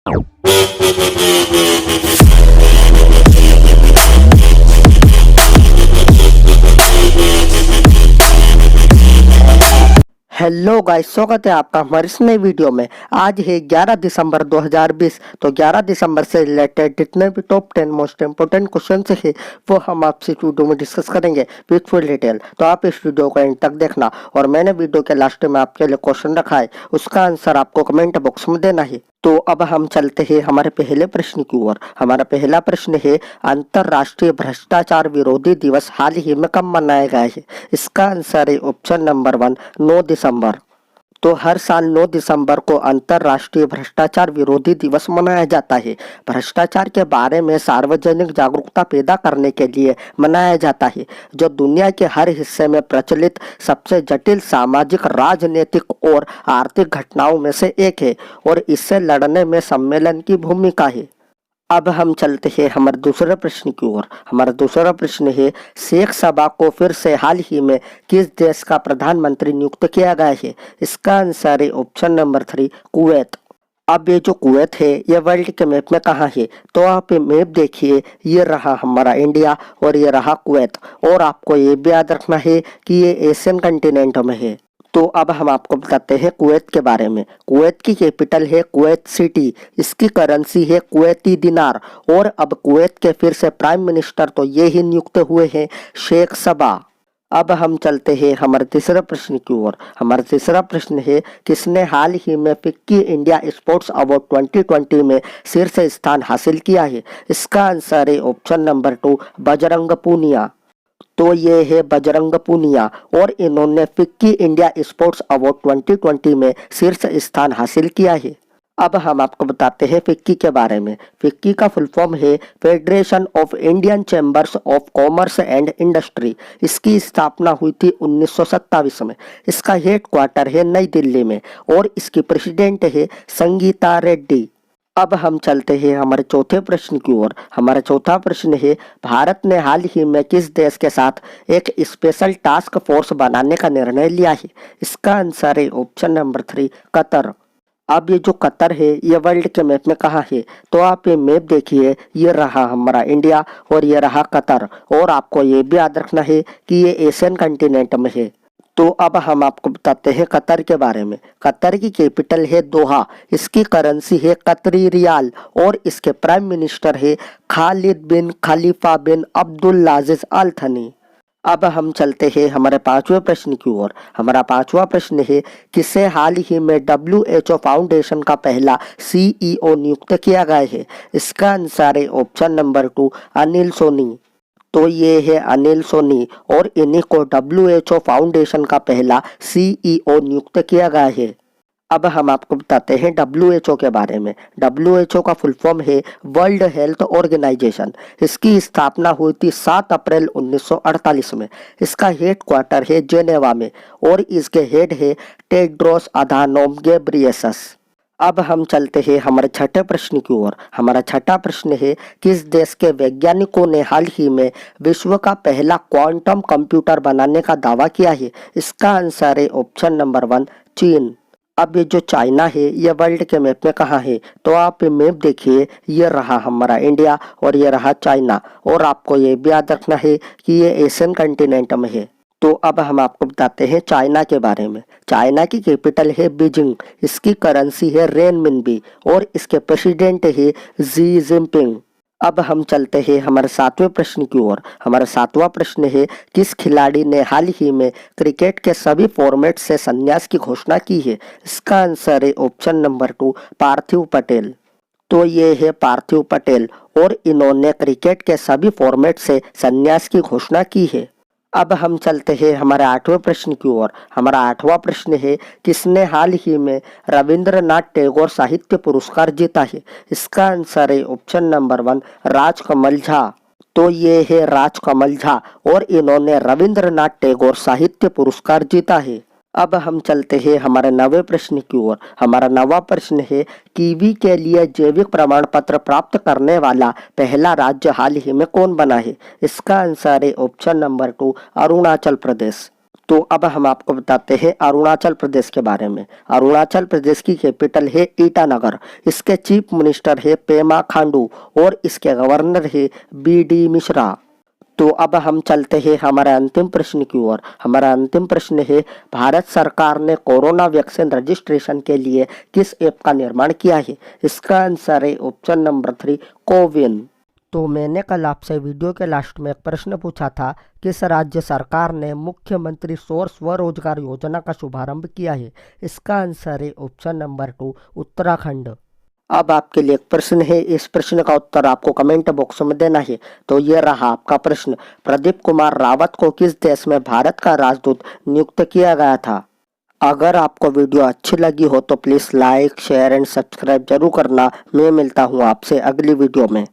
Hello guys, स्वागत है आपका हमारी इस नई वीडियो में। आज है 11 दिसंबर 2020। तो 11 दिसंबर से रिलेटेड जितने भी टॉप 10 मोस्ट इंपोर्टेंट क्वेश्चन है वो हम आपसे इस वीडियो में डिस्कस करेंगे विद फुल डिटेल। तो आप इस वीडियो को एंड तक देखना। और मैंने वीडियो के लास्ट में आपके लिए क्वेश्चन रखा है, उसका आंसर आपको कमेंट बॉक्स में देना है। तो अब हम चलते हैं हमारे पहले प्रश्न की ओर। हमारा पहला प्रश्न है, अंतरराष्ट्रीय भ्रष्टाचार विरोधी दिवस हाल ही में कब मनाया गया है? इसका आंसर है ऑप्शन नंबर 1, 9 दिसंबर। तो हर साल 9 दिसंबर को अंतरराष्ट्रीय भ्रष्टाचार विरोधी दिवस मनाया जाता है। भ्रष्टाचार के बारे में सार्वजनिक जागरूकता पैदा करने के लिए मनाया जाता है, जो दुनिया के हर हिस्से में प्रचलित सबसे जटिल सामाजिक, राजनीतिक और आर्थिक घटनाओं में से एक है और इससे लड़ने में सम्मेलन की भूमिका है। अब हम चलते हैं हमारे दूसरे प्रश्न की ओर। हमारा दूसरा प्रश्न है, शेख सबा को फिर से हाल ही में किस देश का प्रधानमंत्री नियुक्त किया गया है? इसका आंसर है ऑप्शन नंबर 3, कुवैत। अब ये जो कुवैत है ये वर्ल्ड के मैप में कहाँ है? तो आप ये मैप देखिए, ये रहा हमारा इंडिया और ये रहा कुवैत। और आपको ये भी याद रखना है कि ये एशियन कंटिनेंट में है। तो अब हम आपको बताते हैं कुवैत के बारे में। कुवैत की कैपिटल है कुवैत सिटी, इसकी करेंसी है कुवैती दिनार। और अब कुवैत के फिर से प्राइम मिनिस्टर तो ये ही नियुक्त हुए हैं, शेख सबा। अब हम चलते हैं हमारे तीसरे प्रश्न की ओर। हमारा तीसरा प्रश्न है, किसने हाल ही में फिक्की इंडिया स्पोर्ट्स अवार्ड 2020 में शीर्ष स्थान हासिल किया है? इसका आंसर है ऑप्शन नंबर 2, बजरंग पूनिया। तो ये है बजरंग पूनिया और इन्होंने फिक्की इंडिया स्पोर्ट्स अवार्ड 2020 में शीर्ष स्थान हासिल किया है। अब हम आपको बताते हैं फिक्की के बारे में। फिक्की का फुल फॉर्म है federation of Indian chambers of commerce and industry. इसकी स्थापना हुई थी 1927 में। इसका हेडक्वार्टर है नई दिल्ली में और इसकी प्रेसिडेंट है संगीता रेड्डी। अब हम चलते हैं हमारे चौथे प्रश्न की ओर। हमारा चौथा प्रश्न है, भारत ने हाल ही में किस देश के साथ एक स्पेशल टास्क फोर्स बनाने का निर्णय लिया है? इसका आंसर है ऑप्शन नंबर 3, कतर। अब ये जो कतर है ये वर्ल्ड के मैप में कहाँ है? तो आप ये मैप देखिए, ये रहा हमारा इंडिया और ये रहा कतर। और आपको ये भी याद रखना है कि ये एशियन कंटिनेंट में है। तो अब हम आपको बताते हैं कतर के बारे में। कतर की कैपिटल है दोहा, इसकी करेंसी है कतरी रियाल और इसके प्राइम मिनिस्टर है खालिद बिन खलीफा बिन अब्दुल्लाजिज अल थनी। अब हम चलते हैं हमारे पांचवें प्रश्न की ओर। हमारा पांचवा प्रश्न है, किसे हाल ही में WHO फाउंडेशन का पहला CEO नियुक्त किया गया है? इसका आंसर है ऑप्शन नंबर 2, अनिल सोनी। तो ये है अनिल सोनी और इन्हीं को WHO फाउंडेशन का पहला CEO नियुक्त किया गया है। अब हम आपको बताते हैं WHO के बारे में। WHO का फुल फॉर्म है वर्ल्ड हेल्थ ऑर्गेनाइजेशन। इसकी स्थापना हुई थी 7 अप्रैल 1948 में। इसका हेडक्वार्टर है जेनेवा में और इसके हेड है टेड्रोस अधानोम घेब्रेयेसस। अब हम चलते हैं हमारे छठे प्रश्न की ओर। हमारा छठा प्रश्न है, किस देश के वैज्ञानिकों ने हाल ही में विश्व का पहला क्वांटम कंप्यूटर बनाने का दावा किया है? इसका आंसर है ऑप्शन नंबर 1, चीन। अब ये जो चाइना है ये वर्ल्ड के मैप में कहाँ है? तो आप ये मैप देखिए, ये रहा हमारा इंडिया और ये रहा चाइना। और आपको ये भी याद रखना है कि ये एशियन कंटिनेंट में है। तो अब हम आपको बताते हैं चाइना के बारे में। चाइना की कैपिटल है बीजिंग, इसकी करेंसी है रेनमिनबी और इसके प्रेसिडेंट है जी जिनपिंग। अब हम चलते हैं हमारे सातवें प्रश्न की ओर। हमारा सातवां प्रश्न है, किस खिलाड़ी ने हाल ही में क्रिकेट के सभी फॉर्मेट से संन्यास की घोषणा की है? इसका आंसर है ऑप्शन नंबर 2, पार्थिव पटेल। तो ये है पार्थिव पटेल और इन्होंने क्रिकेट के सभी फॉर्मेट से संन्यास की घोषणा की है। अब हम चलते हैं हमारे आठवें प्रश्न की ओर। हमारा आठवां प्रश्न है, किसने हाल ही में रविंद्रनाथ टैगोर साहित्य पुरस्कार जीता है? इसका आंसर है ऑप्शन नंबर 1, राजकमल झा। तो ये है राजकमल झा और इन्होंने रविंद्रनाथ टैगोर साहित्य पुरस्कार जीता है। अब हम चलते हैं हमारे नवे प्रश्न की ओर। हमारा नवा प्रश्न है, कीवी के लिए जैविक प्रमाण पत्र प्राप्त करने वाला पहला राज्य हाल ही में कौन बना है? इसका आंसर है ऑप्शन नंबर 2, अरुणाचल प्रदेश। तो अब हम आपको बताते हैं अरुणाचल प्रदेश के बारे में। अरुणाचल प्रदेश की कैपिटल है ईटानगर। इसके चीफ मिनिस्टर है पेमा खांडू और इसके गवर्नर है बी.डी. मिश्रा। तो अब हम चलते हैं हमारे अंतिम प्रश्न की ओर। हमारा अंतिम प्रश्न है, भारत सरकार ने कोरोना वैक्सीन रजिस्ट्रेशन के लिए किस ऐप का निर्माण किया है? इसका आंसर है ऑप्शन नंबर 3, कोविन। तो मैंने कल आपसे वीडियो के लास्ट में एक प्रश्न पूछा था, किस राज्य सरकार ने मुख्यमंत्री सौर स्वरोजगार योजना का शुभारंभ किया है? इसका आंसर है ऑप्शन नंबर 2, उत्तराखंड। अब आपके लिए एक प्रश्न है, इस प्रश्न का उत्तर आपको कमेंट बॉक्स में देना है। तो ये रहा आपका प्रश्न, प्रदीप कुमार रावत को किस देश में भारत का राजदूत नियुक्त किया गया था? अगर आपको वीडियो अच्छी लगी हो तो please like, share and subscribe जरूर करना। मैं मिलता हूँ आपसे अगली वीडियो में।